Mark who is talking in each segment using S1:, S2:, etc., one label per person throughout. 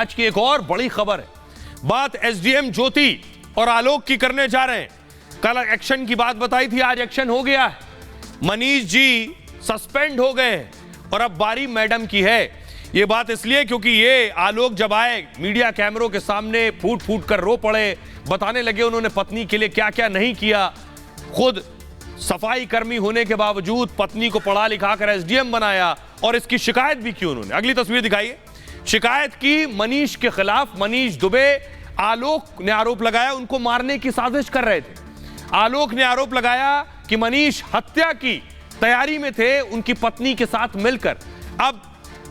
S1: आज की एक और बड़ी खबर है। बात एसडीएम ज्योति और आलोक की करने जा रहे हैं। कल एक्शन की बात बताई थी, आज एक्शन हो गया है। मनीष जी सस्पेंड हो गए हैं और अब बारी मैडम की है। यह बात इसलिए क्योंकि ये आलोक जब आए मीडिया कैमरों के सामने फूट फूट कर रो पड़े, बताने लगे उन्होंने पत्नी के लिए क्या क्या नहीं किया। खुद सफाई कर्मी होने के बावजूद पत्नी को पढ़ा लिखा कर एसडीएम बनाया और इसकी शिकायत भी की उन्होंने। अगली तस्वीर दिखाइए। शिकायत की मनीष के खिलाफ। मनीष दुबे, आलोक ने आरोप लगाया उनको मारने की साजिश कर रहे थे। आलोक ने आरोप लगाया कि मनीष हत्या की तैयारी में थे उनकी पत्नी के साथ मिलकर। अब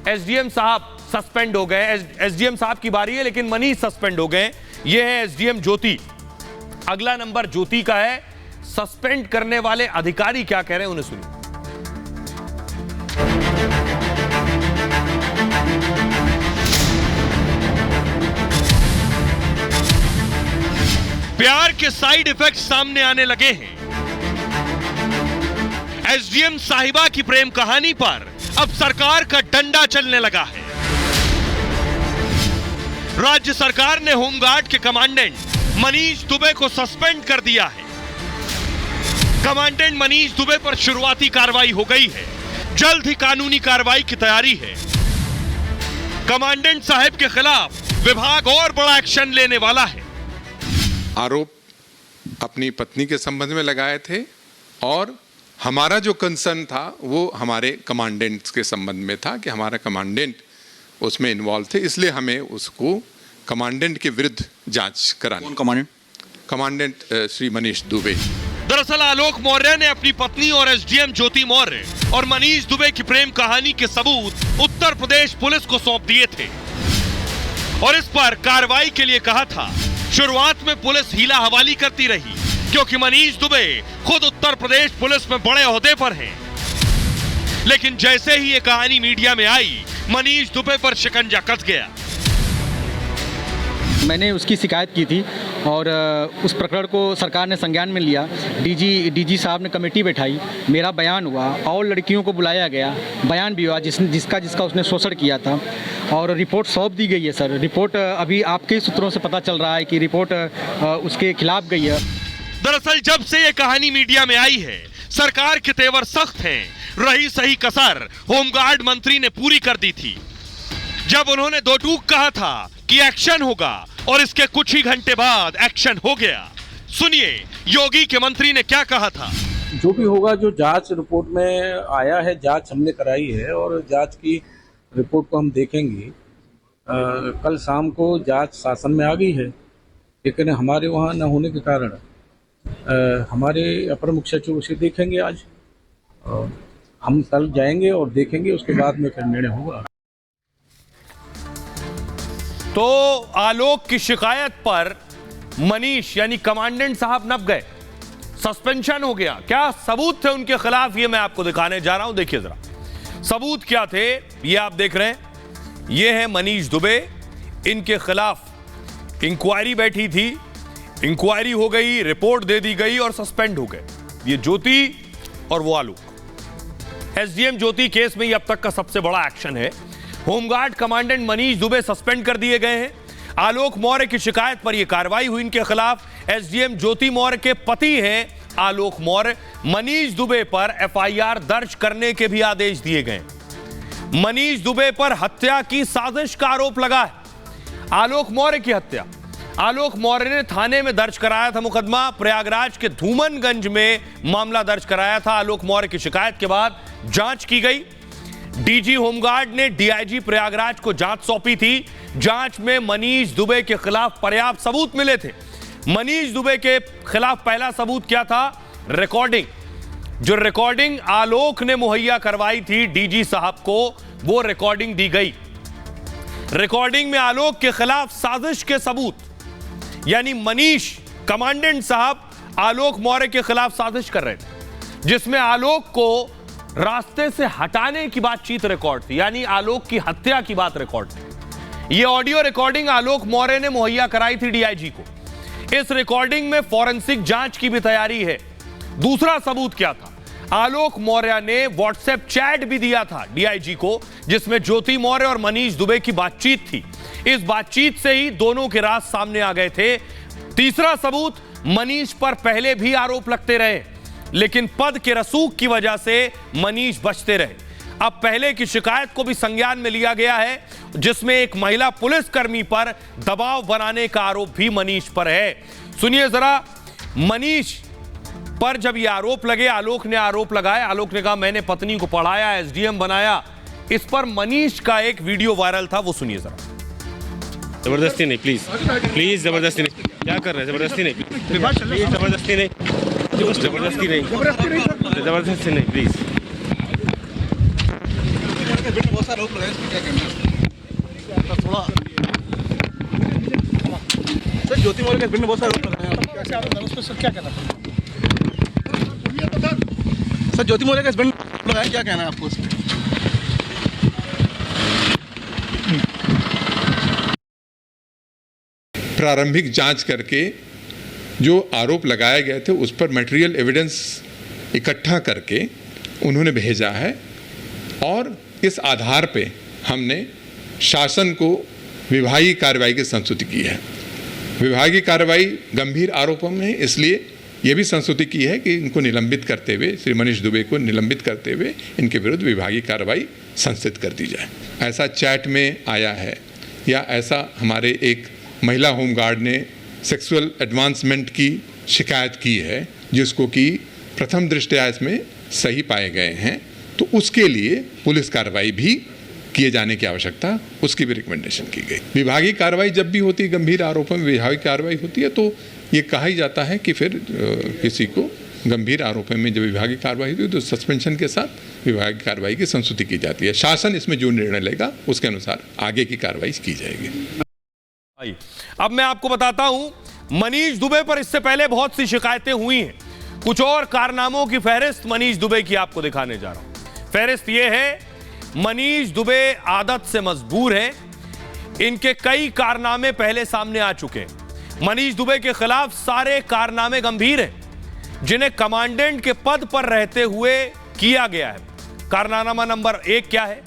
S1: एसडीएम साहब सस्पेंड हो गए। एसडीएम साहब की बारी है लेकिन मनीष सस्पेंड हो गए। यह है एसडीएम ज्योति। अगला नंबर ज्योति का है। सस्पेंड करने वाले अधिकारी क्या कह रहे हैं उन्हें सुनिए।
S2: प्यार के साइड इफेक्ट्स सामने आने लगे हैं। एसडीएम साहिबा की प्रेम कहानी पर अब सरकार का डंडा चलने लगा है। राज्य सरकार ने होमगार्ड के कमांडेंट मनीष दुबे को सस्पेंड कर दिया है। कमांडेंट मनीष दुबे पर शुरुआती कार्रवाई हो गई है। जल्द ही कानूनी कार्रवाई की तैयारी है। कमांडेंट साहब के खिलाफ विभाग और बड़ा एक्शन लेने वाला है।
S3: आरोप अपनी पत्नी के संबंध में लगाए थे और हमारा जो कंसर्न था वो हमारे कमांडेंट्स के संबंध में था कि हमारा कमांडेंट उसमें इन्वॉल्व थे, इसलिए हमें उसको कमांडेंट के विरुद्ध जांच करानी।
S4: कौन
S3: कमांडेंट श्री मनीष दुबे।
S2: दरअसल आलोक मौर्य ने अपनी पत्नी और एसडीएम ज्योति मौर्य और मनीष दुबे की प्रेम कहानी के सबूत उत्तर प्रदेश पुलिस को सौंप दिए थे और इस पर कार्रवाई के लिए कहा था। शुरुआत में पुलिस हीला हवाली करती रही क्योंकि मनीष दुबे खुद उत्तर प्रदेश पुलिस में बड़े ओहदे पर हैं। लेकिन जैसे ही ये कहानी मीडिया में आई, मनीष दुबे पर शिकंजा कस गया।
S4: मैंने उसकी शिकायत की थी और उस प्रकरण को सरकार ने संज्ञान में लिया। डीजी साहब ने कमेटी बैठाई, मेरा बयान हुआ और लड़कियों को बुलाया गया, बयान भी हुआ जिसका उसने शोषण किया था और रिपोर्ट सौंप दी गई है। सर रिपोर्ट अभी आपके ही सूत्रों से पता चल रहा है कि रिपोर्ट उसके खिलाफ गई है।
S2: दरअसल जब से ये कहानी मीडिया में आई है, सरकार के तेवर सख्त हैं। रही सही कसर होमगार्ड मंत्री ने पूरी कर दी थी जब उन्होंने दो टूक कहा था कि एक्शन होगा और इसके कुछ ही घंटे बाद एक्शन हो गया। सुनिए योगी के मंत्री ने क्या कहा था।
S5: जो भी होगा, जो जांच रिपोर्ट में आया है, जांच हमने कराई है और जांच की रिपोर्ट को हम देखेंगे। कल शाम को जांच शासन में आ गई है लेकिन हमारे वहाँ न होने के कारण हमारे अपर मुख्य सचिव उसे देखेंगे। आज हम कल जाएंगे और देखेंगे, उसके बाद में फिर निर्णय होगा।
S1: तो आलोक की शिकायत पर मनीष यानी कमांडेंट साहब नप गए, सस्पेंशन हो गया। क्या सबूत थे उनके खिलाफ, ये मैं आपको दिखाने जा रहा हूं। देखिए जरा सबूत क्या थे, ये आप देख रहे हैं। ये है मनीष दुबे, इनके खिलाफ इंक्वायरी बैठी थी, इंक्वायरी हो गई, रिपोर्ट दे दी गई और सस्पेंड हो गए। ये ज्योति और वो आलोक। एसडीएम ज्योति केस में ये अब तक का सबसे बड़ा एक्शन है। Home guard commandant Manish Dubey suspend कर दिए गए हैं। आलोक मौर्य की शिकायत पर यह कार्रवाई हुई इनके खिलाफ। एसडीएम ज्योति मौर्य के पति हैं आलोक मौर्य। मनीष दुबे पर एफआईआर दर्ज करने के भी आदेश दिए गए। मनीष दुबे पर हत्या की साजिश का आरोप लगा है। आलोक मौर्य की हत्या, आलोक मौर्य ने थाने में दर्ज कराया था मुकदमा। प्रयागराज के धूमनगंज में मामला दर्ज कराया था। आलोक मौर्य की शिकायत के बाद जांच की गई। डीजी होमगार्ड ने डीआईजी प्रयागराज को जांच सौंपी थी। जांच में मनीष दुबे के खिलाफ पर्याप्त सबूत मिले थे। मनीष दुबे के खिलाफ पहला सबूत क्या था? रिकॉर्डिंग। जो रिकॉर्डिंग आलोक ने मुहैया करवाई थी डीजी साहब को, वो रिकॉर्डिंग दी गई। रिकॉर्डिंग में आलोक के खिलाफ साजिश के सबूत, यानी मनीष कमांडेंट साहब आलोक मौर्य के खिलाफ साजिश कर रहे थे जिसमें आलोक को रास्ते से हटाने की बातचीत रिकॉर्ड थी, यानी आलोक की हत्या की बात रिकॉर्ड थी। यह ऑडियो रिकॉर्डिंग आलोक मौर्य ने मुहैया कराई थी डीआईजी को। इस रिकॉर्डिंग में फॉरेंसिक जांच की भी तैयारी है। दूसरा सबूत क्या था? आलोक मौर्य ने व्हाट्सएप चैट भी दिया था डीआईजी को जिसमें ज्योति मौर्य और मनीष दुबे की बातचीत थी। इस बातचीत से ही दोनों के राज सामने आ गए थे। तीसरा सबूत, मनीष पर पहले भी आरोप लगते रहे, लेकिन पद के रसूख की वजह से मनीष बचते रहे। अब पहले की शिकायत को भी संज्ञान में लिया गया है, जिसमें एक महिला पुलिसकर्मी पर दबाव बनाने का आरोप भी मनीष पर है। सुनिए जरा, मनीष पर जब ये आरोप लगे, आलोक ने आरोप लगाया, आलोक ने कहा मैंने पत्नी को पढ़ाया, एसडीएम बनाया। इस पर मनीष का एक वीडियो वायरल था, वो सुनिए जरा।
S6: जबरदस्ती नहीं, प्लीज प्लीज, जबरदस्ती नहीं। क्या कर रहे हैं? जबरदस्ती नहीं, प्लीज, जबरदस्ती नहीं, जबरदस्ती नहीं, जबरदस्ती नहीं, प्लीज।
S7: सर ज्योति मौर्य के हस्बैंड ने बहुत सारे आरोप लगाए हैं, कैसे आरोप उस पर सर क्या कहना है? सर ज्योति मौर्य के हस्बैंड लगाए, क्या कहना है आपको उस पर?
S3: प्रारंभिक जांच करके जो आरोप लगाए गए थे उस पर मटेरियल एविडेंस इकट्ठा करके उन्होंने भेजा है, और इस आधार पे हमने शासन को विभागीय कार्रवाई की संस्तुति की है। विभागीय कार्रवाई गंभीर आरोपों में, इसलिए यह भी संस्तुति की है कि इनको निलंबित करते हुए, श्री मनीष दुबे को निलंबित करते हुए इनके विरुद्ध विभागीय कार्रवाई संस्थित कर दी जाए। ऐसा चैट में आया है, या ऐसा हमारे एक महिला होमगार्ड ने सेक्सुअल एडवांसमेंट की शिकायत की है, जिसको कि प्रथम दृष्टया इसमें सही पाए गए हैं, तो उसके लिए पुलिस कार्रवाई भी किए जाने की आवश्यकता, उसकी भी रिकमेंडेशन की गई। विभागीय कार्रवाई जब भी होती है, गंभीर आरोपों में विभागीय कार्रवाई होती है, तो ये कहा ही जाता है कि फिर किसी को गंभीर आरोपों में जब विभागीय कार्रवाई होती है तो सस्पेंशन के साथ विभागीय कार्रवाई की संस्तुति की जाती है। शासन इसमें जो निर्णय लेगा उसके अनुसार आगे की कार्रवाई की जाएगी।
S1: अब मैं आपको बताता हूं, मनीष दुबे पर इससे पहले बहुत सी शिकायतें हुई हैं। कुछ और कारनामों की फहरिस्त मनीष दुबे की आपको दिखाने जा रहा हूं। फहरिस्त यह है, मनीष दुबे आदत से मजबूर है, इनके कई कारनामे पहले सामने आ चुके हैं। मनीष दुबे के खिलाफ सारे कारनामे गंभीर हैं, जिन्हें कमांडेंट के पद पर रहते हुए किया गया है। कारनामा नंबर 1 क्या है?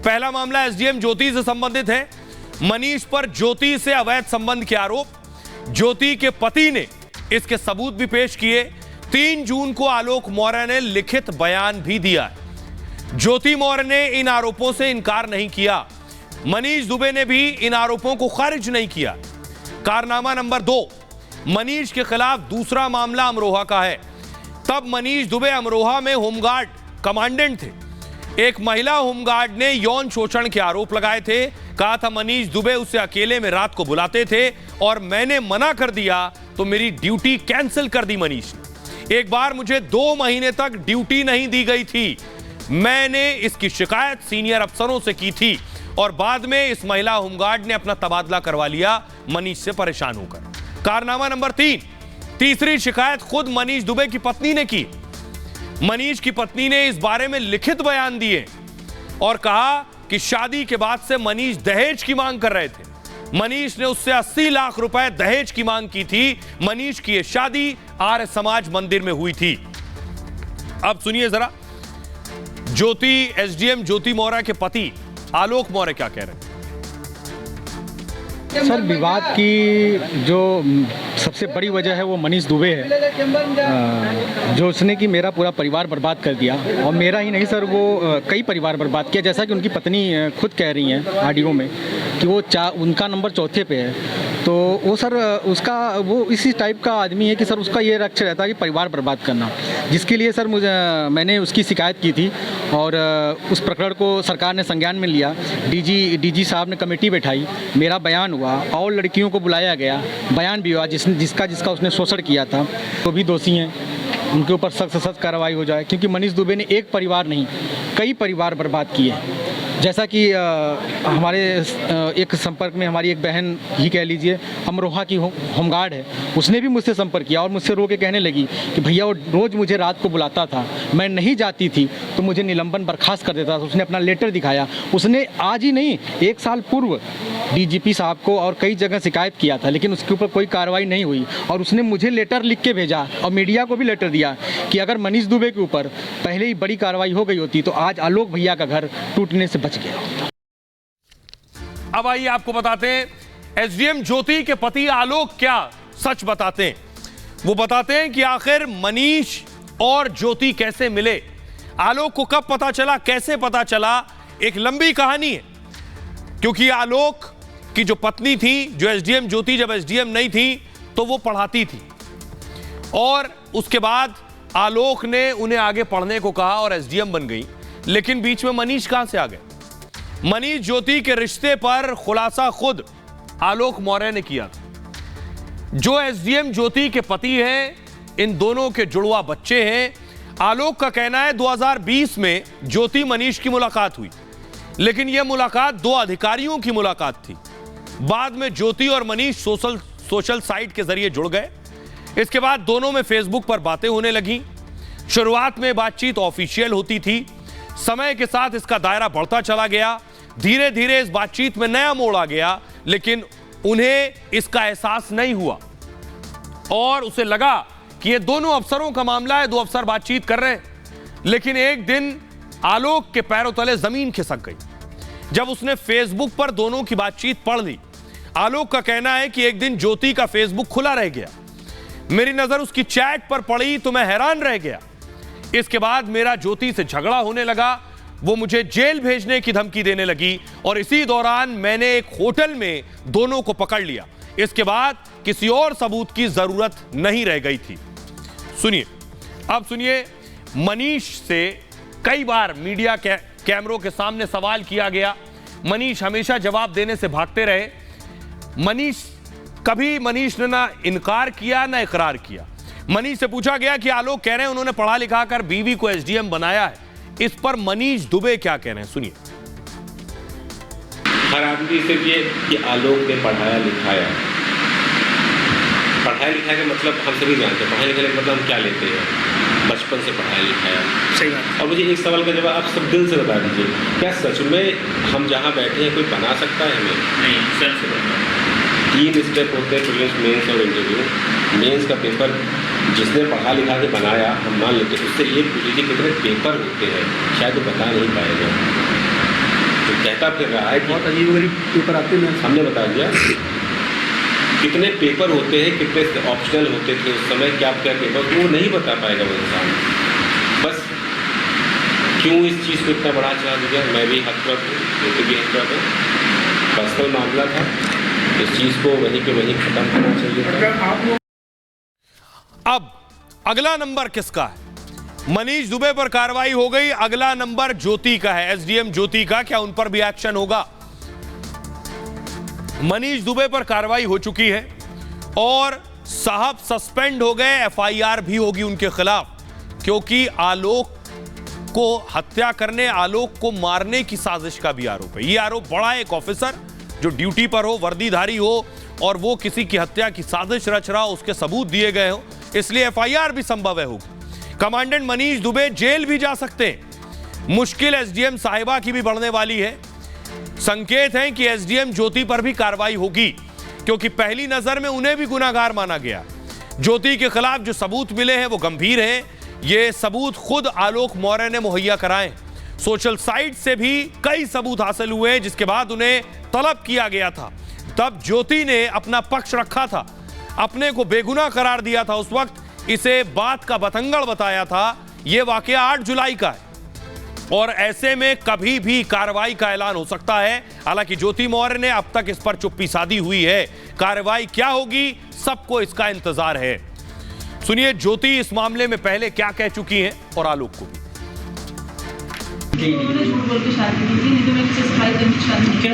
S1: पहला मामला एसडीएम ज्योति से संबंधित है। मनीष पर ज्योति से अवैध संबंध के आरोप, ज्योति के पति ने इसके सबूत भी पेश किए। 3 जून को आलोक मौर्य ने लिखित बयान भी दिया है। ज्योति मौर्य ने इन आरोपों से इनकार नहीं किया, मनीष दुबे ने भी इन आरोपों को खारिज नहीं किया। कारनामा नंबर 2, मनीष के खिलाफ दूसरा मामला अमरोहा का है। तब मनीष दुबे अमरोहा में होमगार्ड कमांडेंट थे। एक महिला होमगार्ड ने यौन शोषण के आरोप लगाए थे। कहा था मनीष दुबे उसे अकेले में रात को बुलाते थे और मैंने मना कर दिया तो मेरी ड्यूटी कैंसिल कर दी मनीष ने। एक बार मुझे 2 महीने तक ड्यूटी नहीं दी गई थी। मैंने इसकी शिकायत सीनियर अफसरों से की थी और बाद में इस महिला होमगार्ड ने अपना तबादला करवा लिया मनीष से परेशान होकर। कारनामा नंबर 3, तीसरी शिकायत खुद मनीष दुबे की पत्नी ने की। मनीष की पत्नी ने इस बारे में लिखित बयान दिए और कहा कि शादी के बाद से मनीष दहेज की मांग कर रहे थे। मनीष ने उससे 80 लाख रुपए दहेज की मांग की थी। मनीष की यह शादी आर्य समाज मंदिर में हुई थी। अब सुनिए जरा, ज्योति, एसडीएम ज्योति मौर्य के पति आलोक मौर्य क्या कह रहे हैं।
S4: सर, विवाद की जो सबसे बड़ी वजह है वो मनीष दुबे है, जो उसने कि मेरा पूरा परिवार बर्बाद कर दिया। और मेरा ही नहीं सर, वो कई परिवार बर्बाद किया। जैसा कि उनकी पत्नी खुद कह रही हैं ऑडियो में कि वो उनका नंबर 4थे पे है। तो वो सर उसका वो इसी टाइप का आदमी है कि सर उसका ये लक्ष्य रहता है कि परिवार बर्बाद करना, जिसके लिए सर मैंने उसकी शिकायत की थी और उस प्रकरण को सरकार ने संज्ञान में लिया। डीजी साहब ने कमेटी बैठाई, मेरा बयान हुआ और लड़कियों को बुलाया गया, बयान भी हुआ जिसका उसने शोषण किया था। वो भी दोषी हैं, उनके ऊपर सख्त सख्त कार्रवाई हो जाए, क्योंकि मनीष दुबे ने एक परिवार नहीं कई परिवार बर्बाद किए। जैसा कि हमारे एक संपर्क में हमारी एक बहन ही कह लीजिए, अमरोहा की होमगार्ड है, उसने भी मुझसे संपर्क किया और मुझसे रो के कहने लगी कि भैया वो रोज़ मुझे रात को बुलाता था, मैं नहीं जाती थी तो मुझे निलंबन बर्खास्त कर देता था। उसने अपना लेटर दिखाया। उसने आज ही नहीं, 1 साल पूर्व डीजीपी साहब को और कई जगह शिकायत किया था, लेकिन उसके ऊपर कोई कार्रवाई नहीं हुई। और उसने मुझे लेटर लिख के भेजा और मीडिया को भी लेटर दिया कि अगर मनीष दुबे के ऊपर पहले ही बड़ी कार्रवाई हो गई होती तो आज आलोक भैया का घर टूटने से बच गया।
S1: अब आइए आपको बताते हैं एसडीएम ज्योति के पति आलोक क्या सच बताते हैं। वो बताते हैं कि आखिर मनीष और ज्योति कैसे मिले, आलोक को कब पता चला, कैसे पता चला, एक लंबी कहानी है। क्योंकि आलोक की जो पत्नी थी, जो एसडीएम ज्योति जब एसडीएम नहीं थी तो वो पढ़ाती थी, और उसके बाद आलोक ने उन्हें आगे पढ़ने को कहा और एसडीएम बन गई। लेकिन बीच में मनीष कहां से आ गए? मनीष ज्योति के रिश्ते पर खुलासा खुद आलोक मौर्य ने किया था। जो एसडीएम ज्योति के पति हैं, इन दोनों के जुड़वा बच्चे हैं। आलोक का कहना है 2020 में ज्योति मनीष की मुलाकात हुई, लेकिन यह मुलाकात दो अधिकारियों की मुलाकात थी। बाद में ज्योति और मनीष सोशल साइट के जरिए जुड़ गए। इसके बाद दोनों में फेसबुक पर बातें होने लगी। शुरुआत में बातचीत ऑफिशियल होती थी, समय के साथ इसका दायरा बढ़ता चला गया। धीरे धीरे इस बातचीत में नया मोड़ आ गया, लेकिन उन्हें इसका एहसास नहीं हुआ और उसे लगा कि ये दोनों अफसरों का मामला है, दो अफसर बातचीत कर रहे हैं। लेकिन एक दिन आलोक के पैरों तले जमीन खिसक गई जब उसने फेसबुक पर दोनों की बातचीत पढ़ ली। आलोक का कहना है कि एक दिन ज्योति का फेसबुक खुला रह गया, मेरी नजर उसकी चैट पर पड़ी तो मैं हैरान रह गया। इसके बाद मेरा ज्योति से झगड़ा होने लगा, वो मुझे जेल भेजने की धमकी देने लगी और इसी दौरान मैंने एक होटल में दोनों को पकड़ लिया। इसके बाद किसी और सबूत की जरूरत नहीं रह गई थी। सुनिए, अब सुनिए, मनीष से कई बार मीडिया के कैमरों के सामने सवाल किया गया। मनीष हमेशा जवाब देने से भागते रहे। कभी मनीष ने ना इनकार किया ना इकरार किया। मनीष से पूछा गया कि आलोक कह रहे हैं उन्होंने पढ़ा लिखा कर बीवी को एसडीएम बनाया है, इस पर मनीष दुबे क्या कह रहे हैं, सुनिए।
S6: हर आदमी से ये कि आलोक ने पढ़ाया लिखाया का मतलब हम सभी जानते हैं। पढ़ाया लिखाया का मतलब हम क्या लेते हैं, बचपन से पढ़ाया लिखाया। सही बात। और मुझे एक सवाल का जवाब आप सब दिल से बता दीजिए, क्या सच में हम जहाँ बैठे हैं कोई बना सकता है हमें? नहीं, सच से बता। 3 स्टेप होते हैं, प्रीलिम्स, मेंस और इंटरव्यू। मेंस का पेपर जिसने पढ़ा लिखा के बनाया, हम मान लेते हैं, उससे ये पूछ लीजिए कितने पेपर होते हैं, शायद वो बता नहीं पाएगा। तो कहता फिर रहा है बहुत अजीब पेपर आते हैं, हमने बता दिया कितने पेपर होते हैं, कितने ऑप्शनल होते थे उस समय, क्या क्या पेपर, तो वो नहीं बता पाएगा वो इंसान। बस क्यों इस चीज़ को इतना बड़ा चढ़ा दिया? मैं भी हतप्रभ हूँ, वो भी हतप्रभ है। पर्सनल मामला था, इस चीज़ को वहीं पे वहीं खत्म करना चाहिए था।
S1: अब अगला नंबर किसका है? मनीष दुबे पर कार्रवाई हो गई, अगला नंबर ज्योति का है, एसडीएम ज्योति का। क्या उन पर भी एक्शन होगा? मनीष दुबे पर कार्रवाई हो चुकी है और साहब सस्पेंड हो गए, एफआईआर भी होगी उनके खिलाफ, क्योंकि आलोक को हत्या करने, आलोक को मारने की साजिश का भी आरोप है। यह आरोप बड़ा, एक ऑफिसर जो ड्यूटी पर हो, वर्दीधारी हो, और वो किसी की हत्या की साजिश रच रहा हो, उसके सबूत दिए गए हो, इसलिए एफआईआर भी संभव है होगी। कमांडेंट मनीष दुबे जेल भी जा सकते हैं। मुश्किल एसडीएम साहिबा की भी बढ़ने वाली है। संकेत है कि एसडीएम ज्योति पर भी कार्रवाई होगी, क्योंकि पहली नजर में उन्हें भी गुनाहगार माना गया। ज्योति के खिलाफ जो सबूत मिले हैं वो गंभीर हैं। ये सबूत खुद आलोक मौर्य ने मुहैया कराए। सोशल साइट से भी कई सबूत हासिल हुए, जिसके बाद उन्हें तलब किया गया था। तब ज्योति ने अपना पक्ष रखा था, अपने को बेगुनाह करार दिया था। उस वक्त इसे बात का बतंगड़ बताया था। यह वाकया 8 जुलाई का है और ऐसे में कभी भी कार्रवाई का ऐलान हो सकता है। हालांकि ज्योति मौर्य ने अब तक इस पर चुप्पी साधी हुई है। कार्रवाई क्या होगी, सबको इसका इंतजार है। सुनिए ज्योति इस मामले में पहले क्या कह चुकी हैं और आलोक को भी।
S8: उन्होंने झूठ बोल के शादी की थी, नहीं तो मैं किसी सफाई करने की शादी नहीं की।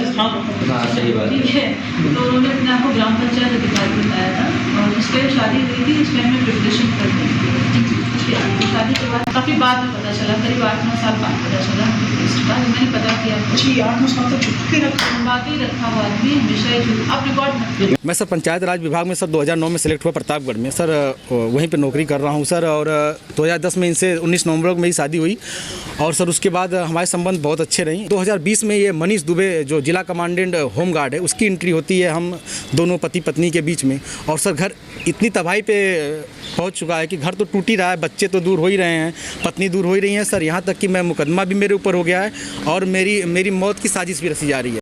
S8: सही बात, ठीक है। तो उन्होंने अपने आप को ग्राम पंचायत अधिकारी बताया था और जिस टाइम शादी हुई थी उस टाइम में प्रिपरेशन कर दी थी। शादी के बाद काफ़ी बाद में पता चला, करीब 8-9 साल बाद पता चला। इसके बाद मैंने पता किया, 8-9 साल तक छुप के रखा हुआ आदमी हमेशा ही झूठ। आप रिकॉर्ड
S4: मैं सर पंचायत राज विभाग में सर 2009 में सेलेक्ट हुआ प्रतापगढ़ में सर, वहीं पे नौकरी कर रहा हूँ सर। और 2010 में इनसे 19 नवंबर को मेरी शादी हुई और सर उसके बाद हमारे संबंध बहुत अच्छे रहे। 2020 में ये मनीष दुबे जो जिला कमांडेंट होमगार्ड है, उसकी एंट्री होती है हम दोनों पति पत्नी के बीच में। और सर घर इतनी तबाही पे पहुंच चुका है कि घर तो टूट ही रहा है, बच्चे तो दूर हो ही रहे हैं, पत्नी दूर हो ही रही है सर। यहाँ तक कि मैं मुकदमा भी मेरे ऊपर हो गया है और मेरी मौत की साजिश भी रची जा रही है।